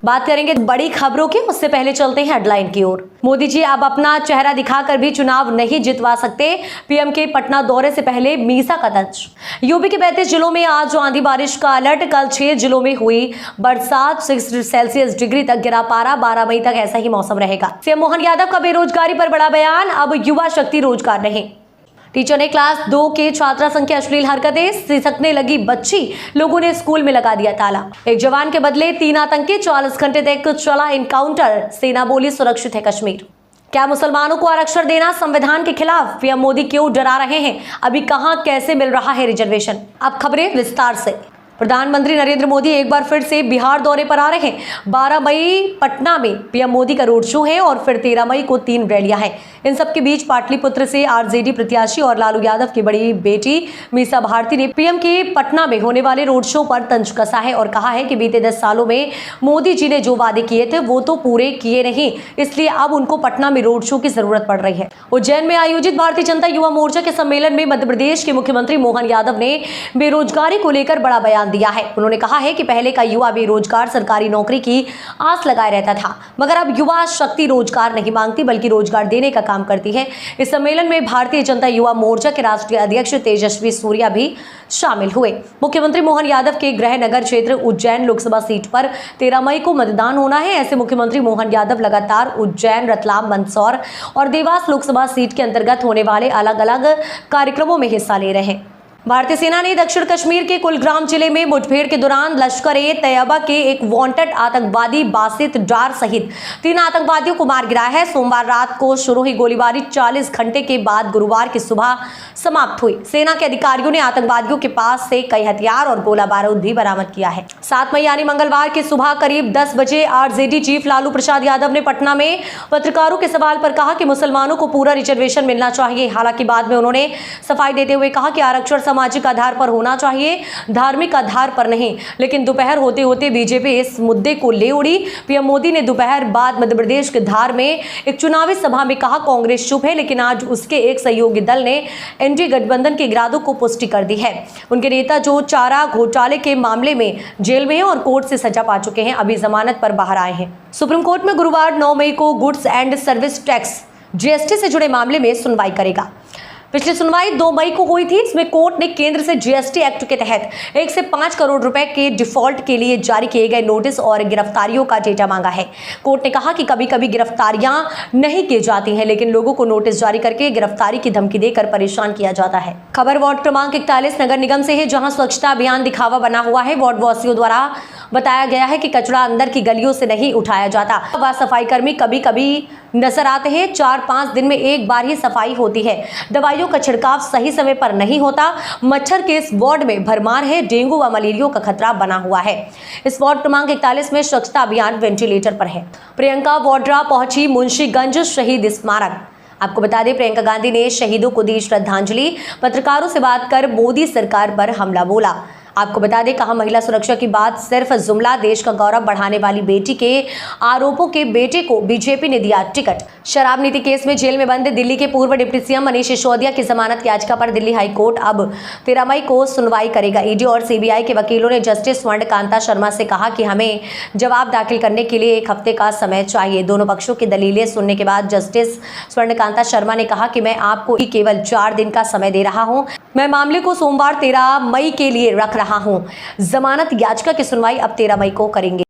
बात करेंगे बड़ी खबरों की, उससे पहले चलते हैं हेडलाइन की ओर। मोदी जी अब अपना चेहरा दिखाकर भी चुनाव नहीं जितवा सकते, पीएम के पटना दौरे से पहले मीसा का तंज। यूपी के 35 जिलों में आज आंधी बारिश का अलर्ट, कल 6 जिलों में हुई बरसात, 6 सेल्सियस डिग्री तक गिरा पारा, 12 मई तक ऐसा ही मौसम रहेगा। सीएम मोहन यादव का बेरोजगारी पर बड़ा बयान, अब युवा शक्ति रोजगार नहीं। टीचर ने क्लास 2 के छात्रा संग की अश्लील हरकतें, सिसकने लगी बच्ची, लोगों ने स्कूल में लगा दिया ताला। एक जवान के बदले 3 आतंकी, 40 घंटे तक चला एनकाउंटर, सेना बोली सुरक्षित है कश्मीर। क्या मुसलमानों को आरक्षण देना संविधान के खिलाफ, पीएम मोदी क्यों डरा रहे हैं, अभी कहां कैसे मिल रहा है रिजर्वेशन। अब खबरें विस्तार से। प्रधानमंत्री नरेंद्र मोदी एक बार फिर से बिहार दौरे पर आ रहे हैं। 12 मई पटना में पीएम मोदी का रोड शो है और फिर 13 मई को 3 रैलियां हैं। इन सबके बीच पाटलिपुत्र से आरजेडी प्रत्याशी और लालू यादव की बड़ी बेटी मीसा भारती ने पीएम के पटना में होने वाले रोड शो पर तंज कसा है और कहा है कि बीते 10 सालों में मोदी जी ने जो वादे किए थे वो तो पूरे किए नहीं, इसलिए अब उनको पटना में रोड शो की जरूरत पड़ रही है। उज्जैन में आयोजित भारतीय जनता युवा मोर्चा के सम्मेलन में मध्य प्रदेश के मुख्यमंत्री मोहन यादव ने बेरोजगारी को लेकर बड़ा बयान दिया है। उन्होंने कहा है कि पहले का युवा बेरोजगार सरकारी नौकरी की आस लगाए रहता था, मगर अब युवा शक्ति रोजगार नहीं मांगती बल्कि रोजगार देने का काम करती है। इस सम्मेलन में भारतीय जनता युवा मोर्चा के राष्ट्रीय अध्यक्ष तेजस्वी सूर्या भी शामिल हुए। मुख्यमंत्री मोहन यादव के गृह नगर क्षेत्र उज्जैन लोकसभा सीट पर 13 मई को मतदान होना है। ऐसे मुख्यमंत्री मोहन यादव लगातार उज्जैन, रतलाम, मंदसौर और देवास लोकसभा सीट के अंतर्गत होने वाले अलग अलग कार्यक्रमों में हिस्सा ले रहे हैं। भारतीय सेना ने दक्षिण कश्मीर के कुलग्राम जिले में मुठभेड़ के दौरान लश्कर-ए-तैयबा के एक वांटेड आतंकवादी बासित डार सहित 3 आतंकवादियों को मार गिराया है। सोमवार रात को शुरू हुई गोलीबारी 40 घंटे के बाद गुरुवार की सुबह समाप्त हुई। सेना के अधिकारियों ने आतंकवादियों के पास से कई हथियार और गोला बारूद भी बरामद किया है। 7 मई यानी मंगलवार की सुबह करीब 10 बजे आरजेडी चीफ लालू प्रसाद यादव ने पटना में पत्रकारों के सवाल पर कहा कि मुसलमानों को पूरा रिजर्वेशन मिलना चाहिए। हालांकि बाद में उन्होंने सफाई देते हुए कहा कि आरक्षण सामाजिक आधार पर होना चाहिए, धार्मिक आधार पर नहीं। लेकिन दोपहर होते होते बीजेपी इस मुद्दे को ले उड़ी। पीएम मोदी ने दोपहर बाद मध्य प्रदेश के धार में एक चुनावी सभा में कहा कांग्रेस चुप है, लेकिन आज उसके एक सहयोगी दल ने एनडीए गठबंधन के इरादों को पुष्टि कर दी है। उनके नेता जो चारा घोटाले के मामले में जेल में हैं और कोर्ट से सजा पा चुके हैं, अभी जमानत पर बाहर आए हैं। सुप्रीम कोर्ट में गुरुवार 9 मई को goods and service tax GST से जुड़े मामले में सुनवाई करेगा। पिछली सुनवाई 2 मई को हुई थी। इसमें कोर्ट ने केंद्र से जीएसटी एक्ट के तहत 1 से 5 करोड़ रुपए के डिफॉल्ट के लिए जारी किए गए नोटिस और गिरफ्तारियों का डेटा मांगा है। कोर्ट ने कहा कि कभी कभी गिरफ्तारियां नहीं की जाती हैं, लेकिन लोगों को नोटिस जारी करके गिरफ्तारी की धमकी देकर परेशान किया जाता है। खबर वार्ड क्रमांक 41 नगर निगम से है, जहां स्वच्छता अभियान दिखावा बना हुआ है। वार्ड वासियों द्वारा बताया गया है कि कचरा अंदर की गलियों से नहीं उठाया जाता। वह सफाई कर्मी कभी कभी नजर आते हैं। 4-5 दिन में एक बार ही सफाई होती है। दवाइयों का छिड़काव सही समय पर नहीं होता। मच्छर के इस वार्ड में भरमार है। डेंगू व मलेरिया का खतरा बना हुआ है। इस वार्ड क्रमांक 41 में स्वच्छता अभियान वेंटिलेटर पर है। प्रियंका वाड्रा पहुंची मुंशीगंज शहीद स्मारक। आपको बता दें, प्रियंका गांधी ने शहीदों को दी श्रद्धांजलि। पत्रकारों से बात कर मोदी सरकार पर हमला बोला। आपको बता दें, कहा महिला सुरक्षा की बात सिर्फ जुमला, देश का गौरव बढ़ाने वाली बेटी के आरोपों के बेटे को बीजेपी ने दिया टिकट। शराब नीति केस में जेल में बंद दिल्ली के पूर्व डिप्टी सीएम मनीष सिसोदिया की जमानत याचिका पर दिल्ली हाई कोर्ट अब 13 मई को सुनवाई करेगा। ईडी और सीबीआई के वकीलों ने जस्टिस स्वर्णकांता शर्मा से कहा कि हमें जवाब दाखिल करने के लिए 1 हफ्ते का समय चाहिए। दोनों पक्षों की दलीलें सुनने के बाद जस्टिस स्वर्णकांता शर्मा ने कहा कि मैं आपको केवल 4 दिन का समय दे रहा हूं। मैं मामले को सोमवार 13 मई के लिए रख रहा हूं। जमानत याचिका की सुनवाई अब 13 मई को करेंगे।